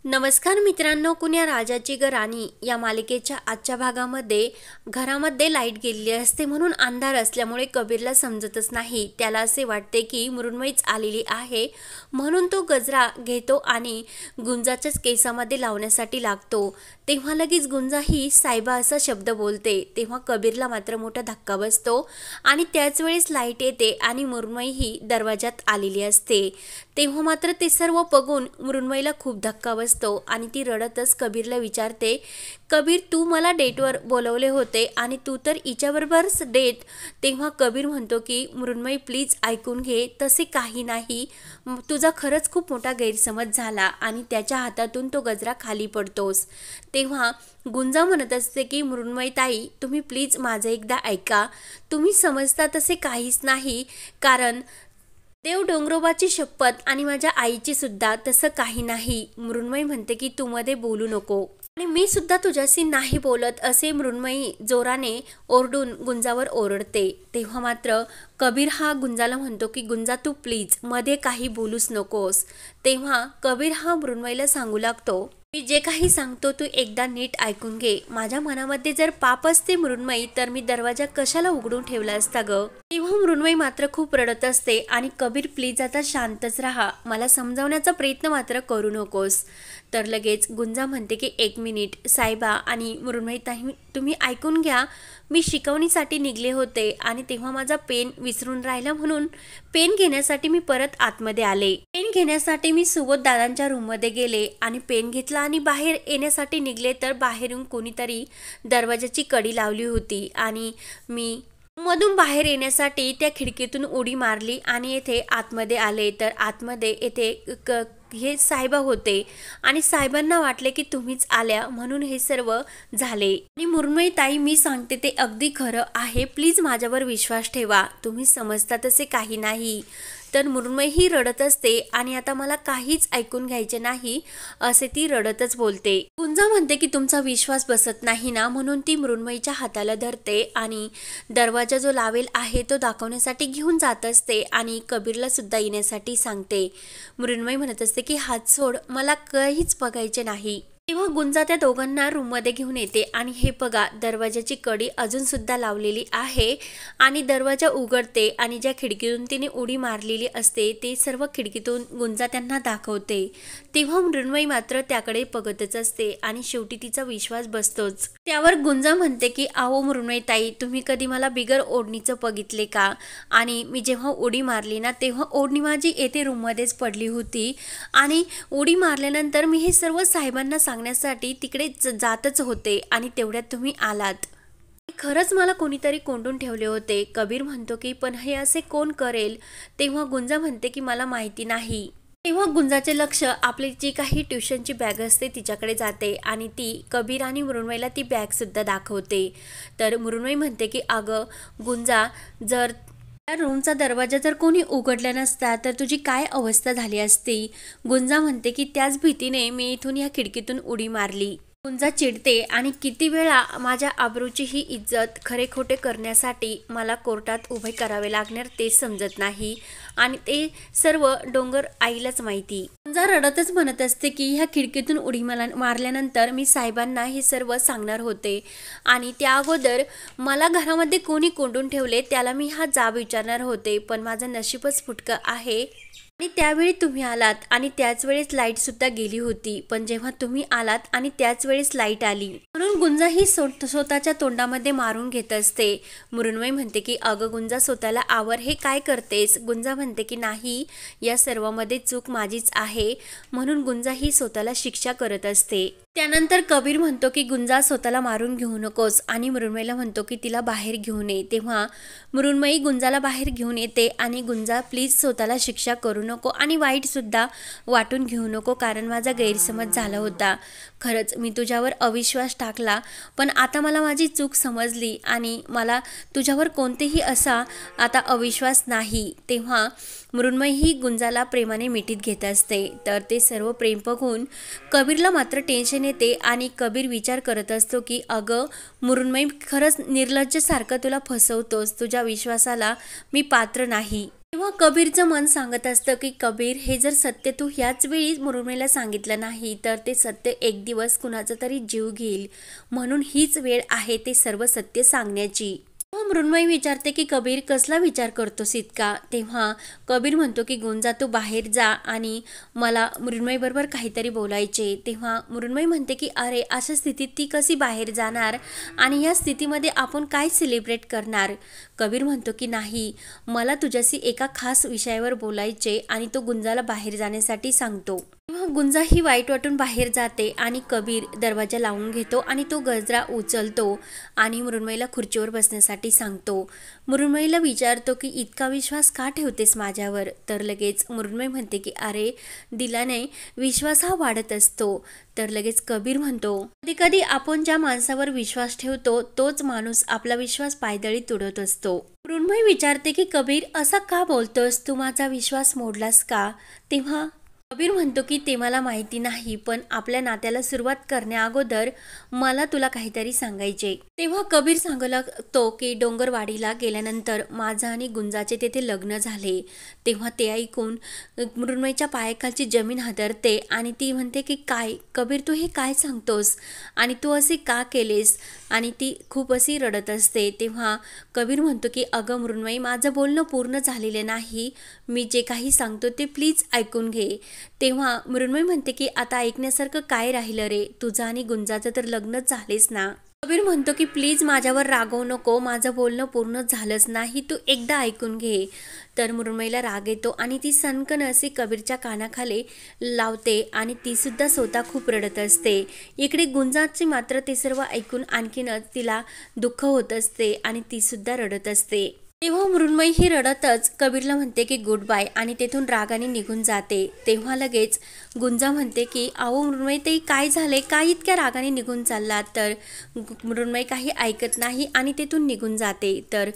नमस्कार मित्रांनो, कुण्या राजाची ग राणी या मालिकेच्या आजच्या भागामध्ये घरामध्ये लाईट गेलेली असते म्हणून अंधार असल्यामुळे कबीरला समजतच नाही। त्याला असे वाटते की मृण्मयीच आलेली आहे म्हणून तो गजरा घेतो आणि गुंजाच्याच केसामध्ये लावण्यासाठी लागतो। तेव्हा लगेच गुंजा ही सायबा असा शब्द बोलते। तेव्हा कबीरला मात्र मोठा धक्का बसतो आणि त्याच वेळेस लाईट येते आणि मृण्मयी ही दरवाजात आलेली असते। तेव्हा मात्र ते सर्व बघून मृण्मयीला खूप धक्का बसतो आणि ती रडतच कबीरला विचारते, कबीर तू मला डेटवर बोलवले होते आणि तू तर हिच्याबरोबरच डेट। तेव्हा कबीर म्हणतो की मृण्मयी प्लीज ऐकून घे, तसे काही नाही, तुझा खरंच खूप मोठा गैरसमज झाला आणि त्याच्या हातातून तो गजरा खाली पडतोस। तेव्हा गुंजा म्हणत असते की मृण्मयी ताई तुम्ही प्लीज माझं एकदा ऐका, तुम्ही समजता तसे काहीच नाही, कारण देव डोंगरोबाची शपथ आणि माझ्या आईची सुद्धा तसं काही नाही। मृण्मयी म्हणते की तू मध्ये बोलू नको आणि मी सुद्धा तुझ्याशी नाही बोलत, असे मृण्मयी जोराने ओरडून गुंजावर ओरडते। तेव्हा मात्र कबीर हा गुंजाला म्हणतो की गुंजा तू प्लीज मध्ये काही बोलूच नकोस। तेव्हा कबीर हा मृण्मयीला सांगू लागतो, मी जे काही सांगतो तू एकदा नीट ऐकून घे, माझ्या मनामध्ये जर पाप असते मृण्मयी तर मी दरवाजा कशाला उघडून ठेवला असता ग। तेव्हा मृण्मयी मात्र खूप रडत असते आणि कबीर प्लीज आता शांतच राहा, मला समजावण्याचा प्रयत्न मात्र करू नकोस। तर लगेच गुंजा म्हणते की एक मिनिट सायबा आणि मृण्मयी ताई तुम्ही ऐकून घ्या, मी शिकवणीसाठी निघले होते आणि तेव्हा माझा पेन विसरून राहिला म्हणून पेन घेण्यासाठी मी परत आतमध्ये आले। पेन घेण्यासाठी मी सुबोध दादांच्या रूममध्ये गेले आणि पेन घेतला आणि बाहेर येण्यासाठी निघले तर बाहेरून कोणीतरी दरवाजाची कडी लावली होती आणि मी मधून बाहेर येण्यासाठी त्या खिडकीतून उडी मारली आणि येथे आतमध्ये आले तर आतमध्ये येथे हे साहेबा होते आणि साहेबांना वाटले की तुम्हीच आल्या म्हणून हे सर्व झाले। आणि मृण्मयी ताई मी सांगते ते अगदी खरं आहे, प्लीज माझ्यावर विश्वास ठेवा, तुम्ही समजता तसे काही नाही। तर मृण्मयी ही रडत असते आणि आता मला काहीच ऐकून घ्यायचे नाही असे ती रडतच बोलते। गुंजा म्हणते की तुमचा विश्वास बसत नाही ना, म्हणून ती मृण्मयीच्या हाताला धरते आणि दरवाजा जो लावेल आहे तो दाखवण्यासाठी घेऊन जात असते आणि कबीरला सुद्धा येण्यासाठी सांगते। मृण्मयी म्हणत असते की हात सोड, मला काहीच बघायचे नाही। तेव्हा गुंजा त्या दोघांना रूममध्ये घेऊन येते आणि हे बघा दरवाजाची कडी अजून सुद्धा लावलेली आहे आणि दरवाजा उघडते आणि ज्या खिडकीतून तिने उडी मारलेली असते ते सर्व खिडकीतून गुंजा त्यांना दाखवते। तेव्हा मृण्मयी मात्र त्याकडे बघतच असते आणि शेवटी तिचा विश्वास बसतोच। त्यावर गुंजा म्हणते की अहो मृण्मयी ताई तुम्ही कधी मला बिगर ओढणीचं बघितले का, आणि मी जेव्हा उडी मारली ना तेव्हा ओढणी माझी येथे रूममध्येच पडली होती आणि उडी मारल्यानंतर मी हे सर्व साहेबांना सांगण्यासाठी तिकडे जातच होते आणि तेवढ्यात तुम्ही आलात, खरंच मला कोणीतरी कोंडून ठेवले होते। कबीर म्हणतो की पण हे असे कोण करेल। तेव्हा गुंजा म्हणते की मला माहिती नाही। तेव्हा गुंजाचे लक्ष आपली जी काही ट्युशनची बॅग असते तिच्याकडे जाते आणि ती कबीर आणि मृण्मयीला ती बॅग सुद्धा दाखवते। तर मृण्मयी म्हणते की अगं गुंजा, जर त्या रूमचा दरवाजा जर कोणी उघडला नसता तर तुझी काय अवस्था झाली असती। गुंजा म्हणते की त्याच भीतीने मी इथून या खिडकीतून उडी मारली। गुंजा चिडते आणि किती वेळा माझ्या आबरूची ही इज्जत खरे खोटे करण्यासाठी मला कोर्टात उभे करावे लागणार ते समजत नाही आणि ते सर्व डोंगर आईलाच माहिती। गुंजा रडतच म्हणत असते की ह्या खिडकीतून उडी मारल्यानंतर मी साहेबांना हे सर्व सांगणार होते आणि त्या अगोदर मला घरामध्ये कोणी कोंडून ठेवले त्याला मी हा जाब विचारणार होते, पण माझं नशीबच फुटकं आहे आणि त्यावेळी तुम्ही आलात आणि त्याच वेळेस लाईट सुद्धा गेली होती, पण जेव्हा तुम्ही आलात आणि त्याच वेळेस लाईट आली म्हणून गुंजा ही स्वतःच्या तोंडामध्ये मारून घेत असते। मृण्मयी म्हणते की अगं गुंजा स्वतःला आवर, हे काय करतेस। गुंजा म्हणते की नाही, या सर्वांमध्ये चूक माझीच आहे, म्हणून गुंजा ही स्वतःला शिक्षा करत असते। त्यानंतर कबीर म्हणतो की गुंजा स्वतःला मारून घेऊ नकोस आणि मृण्मयीला म्हणतो की तिला बाहेर घेऊन ये। तेव्हा मृण्मयी गुंजाला बाहेर घेऊन येते आणि गुंजा प्लीज स्वतःला शिक्षा करू नको आणि वाईट सुद्धा वाटून घेऊ नको, कारण माझा गैरसमज झाला होता, खरंच मी तुझ्यावर अविश्वास टाकला, पण आता मला माझी चूक समजली आणि मला तुझ्यावर कोणतेही असा आता अविश्वास नाही। तेव्हा मृण्मयी ही गुंजाला प्रेमाने मिठीत घेत असते। तर ते सर्व प्रेम बघून कबीरला मात्र टेन्शन येते आणि कबीर विचार करत असतो की अगं मृण्मयी खरंच निर्लज्ज सारखं तुला फसवतोस, तुझ्या विश्वासाला मी पात्र नाही। तेव्हा कबीरचं मन सांगत असतं की कबीर, हे जर सत्य तू ह्याच वेळी मृण्मयीला सांगितलं नाही तर ते सत्य एक दिवस कुणाचा तरी जीव घेईल, म्हणून हीच वेळ आहे ते सर्व सत्य सांगण्याची. तेव्हा मृण्मयी विचारते की कबीर, कसला विचार करतोस इतका? तेव्हा कबीर म्हणतो की गुंजा, तू बाहेर जा आणि मला मृण्मयी बरोबर काहीतरी बोलायचे. तेव्हा मृण्मयी म्हणते की अरे, अशा स्थितीत ती कशी बाहेर जाणार आणि या स्थितीमध्ये आपण काय सेलिब्रेट करणार? कबीर म्हणतो की नाही, मला तुझ्याशी एका खास विषयावर बोलायचे आणि तो गुंजाला बाहेर जाण्यासाठी सांगतो. तेव्हा गुंजा ही वाईट वाटून बाहेर जाते आणि कबीर दरवाजा लावून घेतो आणि तो गजरा उचलतो आणि मृण्मयीला खुर्चीवर बसण्यासाठी सांगतो. मृण्मयीला विचारतो की इतका विश्वास का ठेवतेस माझ्यावर? तर लगेच मृण्मयी म्हणते की अरे, दिल्याने विश्वास हा वाढत असतो. तर लगेच कबीर म्हणतो, कधी कधी आपण ज्या माणसावर विश्वास ठेवतो तोच माणूस आपला विश्वास पायदळी तुडवत असतो. मृण्मयी विचारते की कबीर, असा का बोलतोस? तू माझा विश्वास मोडलास का? तेव्हा कबीर म्हणतो की ते मला माहिती नाही, पण आपल्या नात्याला सुरुवात करण्या अगोदर मला तुला काहीतरी सांगायचे. तेव्हा कबीर सांगू लागतो की डोंगरवाडीला गेल्यानंतर माझं आणि गुंजाचे तेथे लग्न झाले. तेव्हा ते ऐकून मृण्मयीच्या पायाखालची जमीन हादरते आणि ती म्हणते की काय कबीर, तू हे काय सांगतोस आणि तू असे का केलेस? आणि ती खूप अशी रडत असते. तेव्हा कबीर म्हणतो की अगं मृण्मयी, माझं बोलणं पूर्ण झालेलं नाही, मी जे काही सांगतो ते प्लीज ऐकून घे. तेव्हा मृण्मयी म्हणते की आता ऐकण्यासारखं काय राहिलं रे, तुझं आणि गुंजाचं तर लग्नच झालेस ना. कबीर म्हणतो की प्लीज माझ्यावर रागवू नको, माझं बोलणं पूर्ण झालंच नाही, तू एकदा ऐकून घे. तर मृण्मयीला राग येतो आणि ती सनकन अशी कबीरच्या कानाखाली लावते आणि ती सुद्धा स्वतः खूप रडत असते. इकडे गुंजाची मात्र ते सर्व ऐकून आणखीनच तिला दुःख होत असते आणि ती सुद्धा रडत असते. तेव्हा मृण्मयी ही रडतच कबीरला म्हणते की गुड बाय आणि तेथून रागाने निघून जाते. तेव्हा लगेच गुंजा म्हणते की अहो मृण्मयी, ते काय झाले, काय इतक्या रागाने निघून चाललात? तर मृण्मयी काही ऐकत नाही आणि तेथून निघून जाते. तर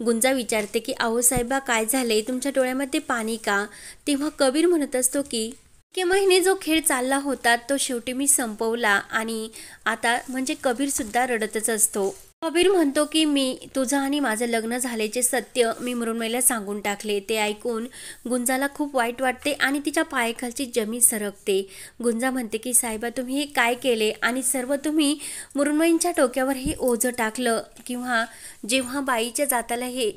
गुंजा विचारते की अहो साहेबा, काय झाले, तुमच्या डोळ्यामध्ये पाणी का? तेव्हा कबीर म्हणत असतो की इतके महिने जो खेळ चालला होता तो शेवटी मी संपवला. आणि आता म्हणजे कबीर सुद्धा रडतच असतो. कबीर म्हणतो की मी तुझं आणि माझं लग्न झाल्याचे सत्य मी मृण्मयीला सांगून टाकले. ते ऐकून गुंजाला खूप वाईट वाटते आणि तिच्या पायाखालची जमीन सरकते. गुंजा म्हणते की साहेबा, तुम्ही हे काय केले आणि सर्व तुम्ही मृण्मयींच्या डोक्यावर हे ओझं टाकलं. किंवा जेव्हा बाईच्या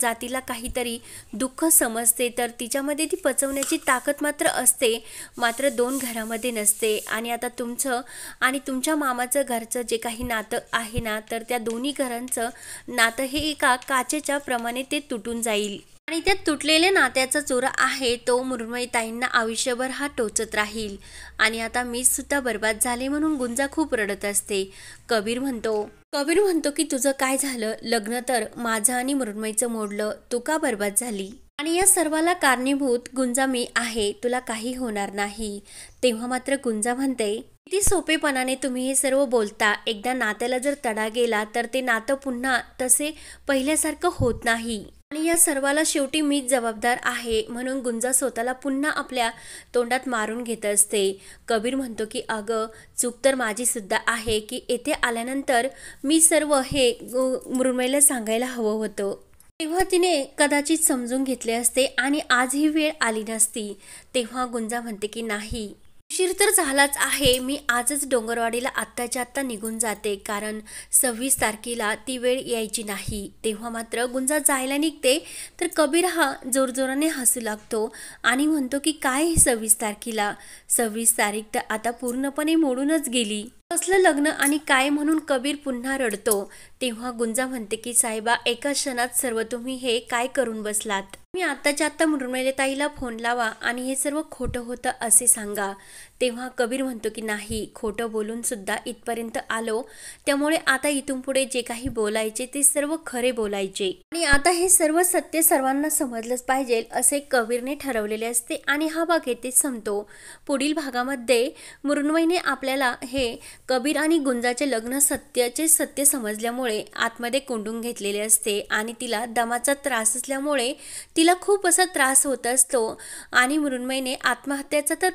जातीला काहीतरी दुःख समजते तर तिच्यामध्ये ती पचवण्याची ताकद मात्र असते, मात्र दोन घरामध्ये नसते. आणि आता तुमचं आणि तुमच्या मामाचं घरचं जे काही नातं आहे ना, तर त्या दोन्ही घरांचं नातं हे एका काचेच्या प्रमाणे ते तुटून जाईल. आणि त्या तुटलेल्या नात्याचा चोरा आहे तो मृण्मयीताईंना आयुष्यभर हा टोचत राहील. आणि आता मी सुद्धा बर्बाद झाले, म्हणून गुंजा खूप रडत असते. कबीर म्हणतो की तुझं काय झालं? लग्न तर माझं आणि मृण्मयीचं मोडलं, तू का बर्बाद झाली? आणि या सर्वाला कारणीभूत गुंजा मी आहे, तुला काही होणार नाही. तेव्हा मात्र गुंजा म्हणते, किती सोपेपणाने तुम्ही हे सर्व बोलता. एकदा नात्याला जर तडा गेला तर ते नातं पुन्हा तसे पहिल्यासारखं होत नाही आणि या सर्वाला शेवटी मीच जबाबदार आहे. म्हणून गुंजा स्वतःला पुन्हा आपल्या तोंडात मारून घेत असते. कबीर म्हणतो की अगं, चूक तर माझी सुद्धा आहे की येथे आल्यानंतर मी सर्व हे मृण्मयीला सांगायला हवं होतं. तेव्हा तिने कदाचित समजून घेतले असते आणि आज ही वेळ आली नसती. तेव्हा गुंजा म्हणते की नाही, उशीर तर झालाच आहे, मी आजच डोंगरवाडीला आत्ताच्या आत्ता निघून जाते, कारण 26 तारखेला ती वेळ यायची नाही. तेव्हा मात्र गुंजा जायला निघते तर कबीर हा जोरजोराने हसू लागतो आणि म्हणतो की काय 26 तारखेला? 26 तारीख तर आता पूर्णपणे मोडूनच गेली, कसलं लग्न आणि काय? म्हणून कबीर पुन्हा रडतो. तेव्हा गुंजा म्हणते की साहेबा, एका क्षणात सर्व तुम्ही हे काय करून बसलात? मी आत्ताच्या आत्ता मृण्मयीताईला फोन लावा आणि हे सर्व खोटं होतं असे सांगा. तेव्हा कबीर म्हणतो की नाही, खोटं बोलून सुद्धा इथपर्यंत आलो, त्यामुळे आता इथून पुढे जे काही बोलायचे ते सर्व खरे बोलायचे आणि आता हे सर्व सत्य सर्वांना समजलंच पाहिजे असे कबीरने ठरवलेले असते. आणि हा भाग येथेच संपतो. पुढील भागामध्ये मृण्मयीने आपल्याला हे कबीर आणि गुंजाचे लग्न सत्याचे सत्य समजल्यामुळे आतमध्ये कोंडून घेतलेले असते आणि तिला दमाचा त्रास असल्यामुळे तिला खूप असा त्रास होत असतो आणि मृण्मयीने आत्महत्याचा तर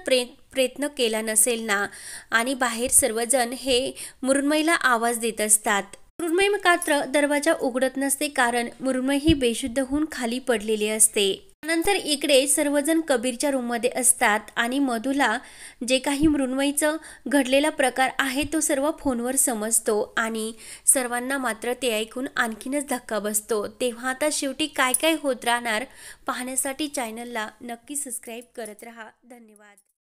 प्रयत्न केला नसेल ना. आणि बाहेर सर्वजण हे मृण्मयीला आवाज देत असतात. मृण्मयी मात्र दरवाजा उघडत नसते, कारण मृण्मयी ही बेशुद्ध होऊन खाली पडलेली असते. नंतर इकडे सर्वजण कबीरच्या रूममध्ये असतात आणि मधूला जे काही मृण्मयीचं घडलेला प्रकार आहे तो सर्व फोनवर समजतो आणि सर्वांना मात्र ते ऐकून आणखीनच धक्का बसतो। तेव्हा आता शेवटी काय काय होत राहणार पाहण्यासाठी चॅनलला नक्की सबस्क्राईब करत राहा। धन्यवाद।